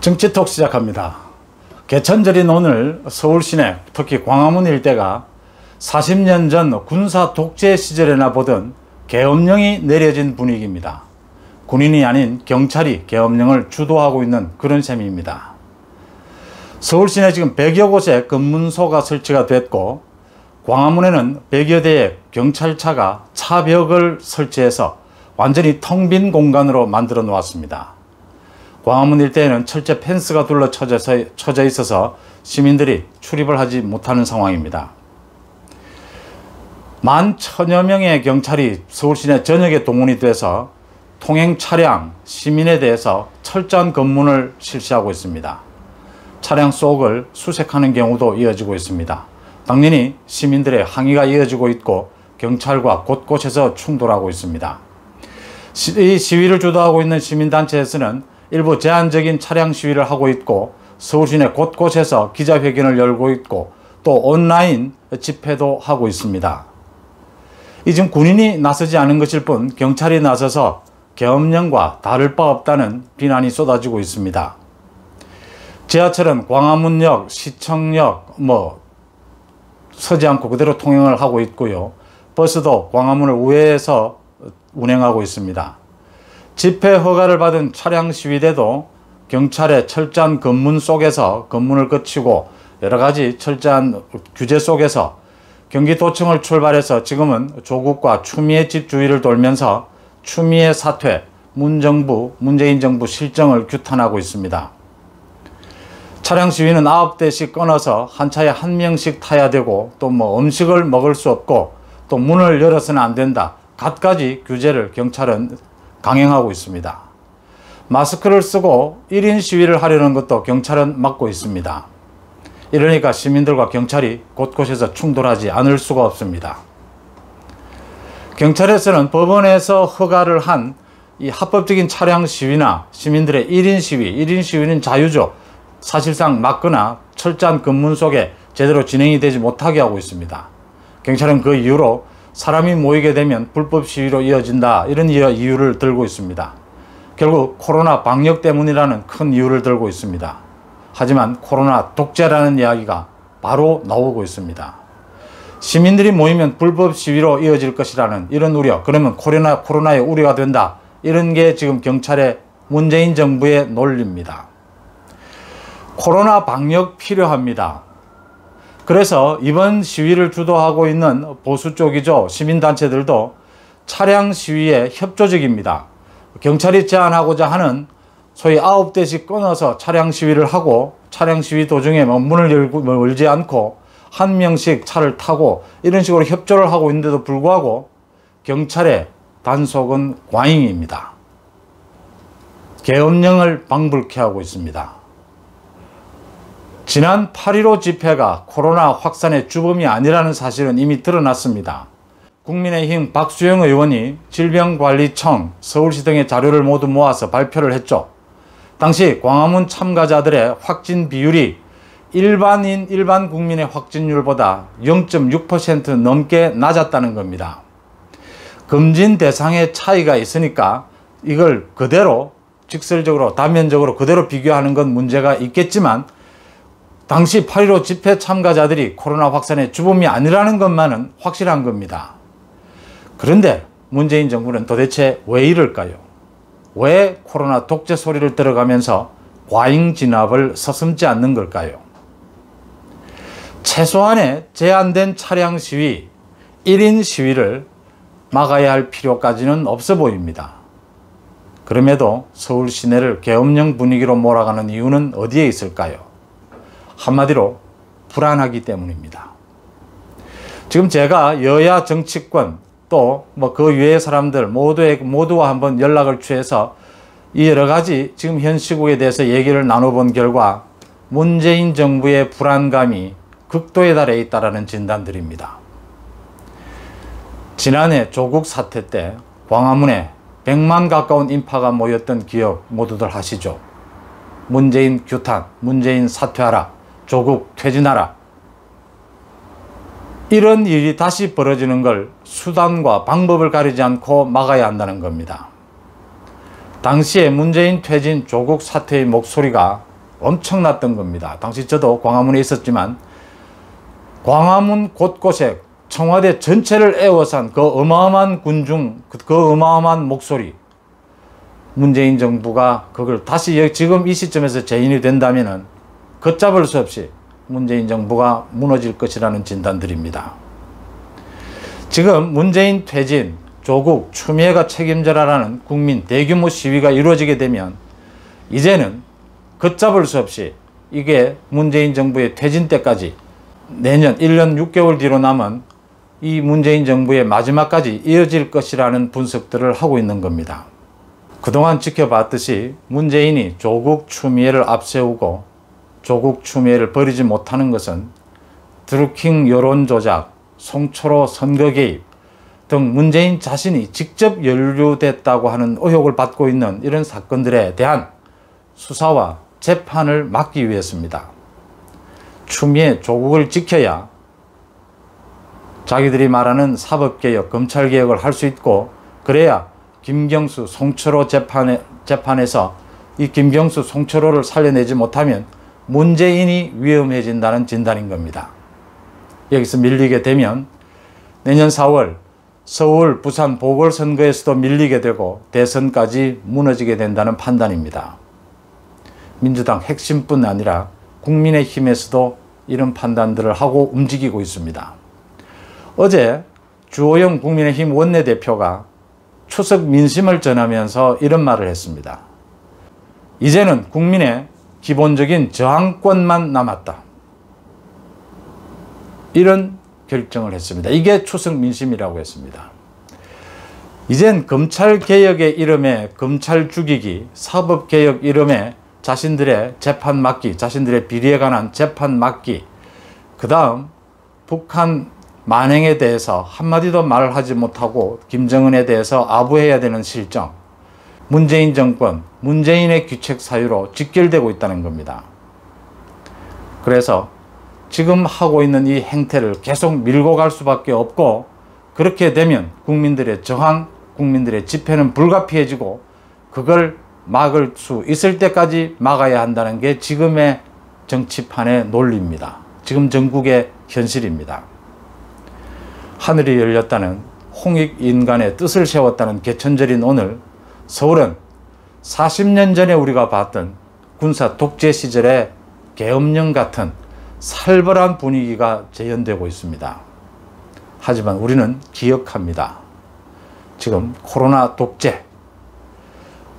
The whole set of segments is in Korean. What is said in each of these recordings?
정치톡 시작합니다. 개천절인 오늘 서울 시내, 특히 광화문 일대가 40년 전 군사 독재 시절에나 보던 계엄령이 내려진 분위기입니다. 군인이 아닌 경찰이 계엄령을 주도하고 있는 그런 셈입니다. 서울 시내 지금 100여 곳에 검문소가 설치가 됐고, 광화문에는 100여 대의 경찰차가 차벽을 설치해서 완전히 텅 빈 공간으로 만들어 놓았습니다. 광화문 일대에는 철제 펜스가 둘러쳐져 있어서 시민들이 출입을 하지 못하는 상황입니다. 10,000여 명의 경찰이 서울 시내 전역에 동원이 돼서 통행 차량, 시민에 대해서 철저한 검문을 실시하고 있습니다. 차량 속을 수색하는 경우도 이어지고 있습니다. 당연히 시민들의 항의가 이어지고 있고 경찰과 곳곳에서 충돌하고 있습니다. 이 시위를 주도하고 있는 시민단체에서는 일부 제한적인 차량 시위를 하고 있고, 서울 시내 곳곳에서 기자회견을 열고 있고, 또 온라인 집회도 하고 있습니다. 이 지금 군인이 나서지 않은 것일 뿐 경찰이 나서서 계엄령과 다를 바 없다는 비난이 쏟아지고 있습니다. 지하철은 광화문역, 시청역 서지 않고 그대로 통행을 하고 있고요. 버스도 광화문을 우회해서 운행하고 있습니다. 집회 허가를 받은 차량 시위대도 경찰의 철저한 검문 속에서 검문을 거치고 여러 가지 철저한 규제 속에서 경기도청을 출발해서 지금은 조국과 추미애 집 주위를 돌면서 추미애 사퇴, 문재인 정부 실정을 규탄하고 있습니다. 차량 시위는 9대씩 끊어서 한 차에 한 명씩 타야 되고, 또 음식을 먹을 수 없고, 또 문을 열어서는 안 된다. 갖가지 규제를 경찰은 강행하고 있습니다. 마스크를 쓰고 1인 시위를 하려는 것도 경찰은 막고 있습니다. 이러니까 시민들과 경찰이 곳곳에서 충돌하지 않을 수가 없습니다. 경찰에서는 법원에서 허가를 한 이 합법적인 차량 시위나 시민들의 1인 시위는 자유죠. 사실상 막거나 철저한 검문 속에 제대로 진행이 되지 못하게 하고 있습니다. 경찰은 그 이유로 사람이 모이게 되면 불법 시위로 이어진다, 이런 이유를 들고 있습니다. 결국 코로나 방역 때문이라는 큰 이유를 들고 있습니다. 하지만 코로나 독재라는 이야기가 바로 나오고 있습니다. 시민들이 모이면 불법 시위로 이어질 것이라는 이런 우려, 그러면 코로나의 우려가 된다, 이런 게 지금 경찰의 문재인 정부의 논리입니다. 코로나 방역 필요합니다. 그래서 이번 시위를 주도하고 있는 보수 쪽이죠. 시민단체들도 차량 시위에 협조적입니다. 경찰이 제안하고자 하는 소위 9대씩 끊어서 차량 시위를 하고, 차량 시위 도중에 문을 열지 않고 한 명씩 차를 타고 이런 식으로 협조를 하고 있는데도 불구하고 경찰의 단속은 과잉입니다. 계엄령을 방불케 하고 있습니다. 지난 8.15 집회가 코로나 확산의 주범이 아니라는 사실은 이미 드러났습니다. 국민의힘 박수영 의원이 질병관리청, 서울시 등의 자료를 모두 모아서 발표를 했죠. 당시 광화문 참가자들의 확진 비율이 일반 국민의 확진율보다 0.6% 넘게 낮았다는 겁니다. 검진 대상의 차이가 있으니까 이걸 그대로 직설적으로 단면적으로 그대로 비교하는 건 문제가 있겠지만, 당시 8.15 집회 참가자들이 코로나 확산의 주범이 아니라는 것만은 확실한 겁니다. 그런데 문재인 정부는 도대체 왜 이럴까요? 왜 코로나 독재 소리를 들어가면서 과잉 진압을 서슴지 않는 걸까요? 최소한의 제한된 차량 시위, 1인 시위를 막아야 할 필요까지는 없어 보입니다. 그럼에도 서울 시내를 계엄령 분위기로 몰아가는 이유는 어디에 있을까요? 한마디로 불안하기 때문입니다. 지금 제가 여야 정치권 또 그 외의 사람들 모두와 한번 연락을 취해서 이 여러 가지 지금 현 시국에 대해서 얘기를 나눠본 결과 문재인 정부의 불안감이 극도에 달해 있다는 진단들입니다. 지난해 조국 사태 때 광화문에 100만 가까운 인파가 모였던 기억 모두들 하시죠? 문재인 규탄, 문재인 사퇴하라, 조국 퇴진하라. 이런 일이 다시 벌어지는 걸 수단과 방법을 가리지 않고 막아야 한다는 겁니다. 당시에 문재인 퇴진, 조국 사퇴의 목소리가 엄청났던 겁니다. 당시 저도 광화문에 있었지만 광화문 곳곳에 청와대 전체를 에워싼 그 어마어마한 군중, 그 어마어마한 목소리, 문재인 정부가 그걸 다시 지금 이 시점에서 재인이 된다면은 걷잡을 수 없이 문재인 정부가 무너질 것이라는 진단들입니다. 지금 문재인 퇴진, 조국, 추미애가 책임져라라는 국민 대규모 시위가 이루어지게 되면 이제는 걷잡을 수 없이 이게 문재인 정부의 퇴진 때까지 내년 1년 6개월 뒤로 남은 이 문재인 정부의 마지막까지 이어질 것이라는 분석들을 하고 있는 겁니다. 그동안 지켜봤듯이 문재인이 조국, 추미애를 앞세우고 조국, 추미애를 버리지 못하는 것은 드루킹 여론 조작, 송철호 선거 개입 등 문재인 자신이 직접 연루됐다고 하는 의혹을 받고 있는 이런 사건들에 대한 수사와 재판을 막기 위해서입니다. 추미애, 조국을 지켜야 자기들이 말하는 사법개혁, 검찰개혁을 할 수 있고 그래야 김경수, 송철호 재판에서 이 김경수, 송철호를 살려내지 못하면 문재인이 위험해진다는 진단인 겁니다. 여기서 밀리게 되면 내년 4월 서울, 부산 보궐선거에서도 밀리게 되고 대선까지 무너지게 된다는 판단입니다. 민주당 핵심뿐 아니라 국민의힘에서도 이런 판단들을 하고 움직이고 있습니다. 어제 주호영 국민의힘 원내대표가 추석 민심을 전하면서 이런 말을 했습니다. 이제는 국민의 기본적인 저항권만 남았다. 이런 결정을 했습니다. 이게 추석 민심이라고 했습니다. 이젠 검찰개혁의 이름에 검찰 죽이기, 사법개혁 이름에 자신들의 재판 맡기, 자신들의 비리에 관한 재판 맡기, 그 다음 북한 만행에 대해서 한마디도 말을 하지 못하고 김정은에 대해서 아부해야 되는 실정, 문재인 정권, 문재인의 귀책 사유로 직결되고 있다는 겁니다. 그래서 지금 하고 있는 이 행태를 계속 밀고 갈 수밖에 없고 그렇게 되면 국민들의 저항, 국민들의 집회는 불가피해지고 그걸 막을 수 있을 때까지 막아야 한다는 게 지금의 정치판의 논리입니다. 지금 전국의 현실입니다. 하늘이 열렸다는 홍익인간의 뜻을 세웠다는 개천절인 오늘 서울은 40년 전에 우리가 봤던 군사 독재 시절의 계엄령 같은 살벌한 분위기가 재현되고 있습니다. 하지만 우리는 기억합니다. 지금 코로나 독재,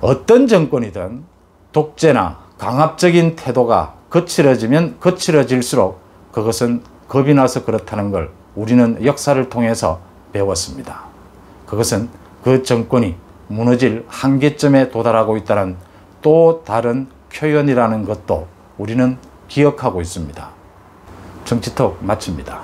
어떤 정권이든 독재나 강압적인 태도가 거칠어지면 거칠어질수록 그것은 겁이 나서 그렇다는 걸 우리는 역사를 통해서 배웠습니다. 그것은 그 정권이 무너질 한계점에 도달하고 있다는 또 다른 표현이라는 것도 우리는 기억하고 있습니다. 정치톡 마칩니다.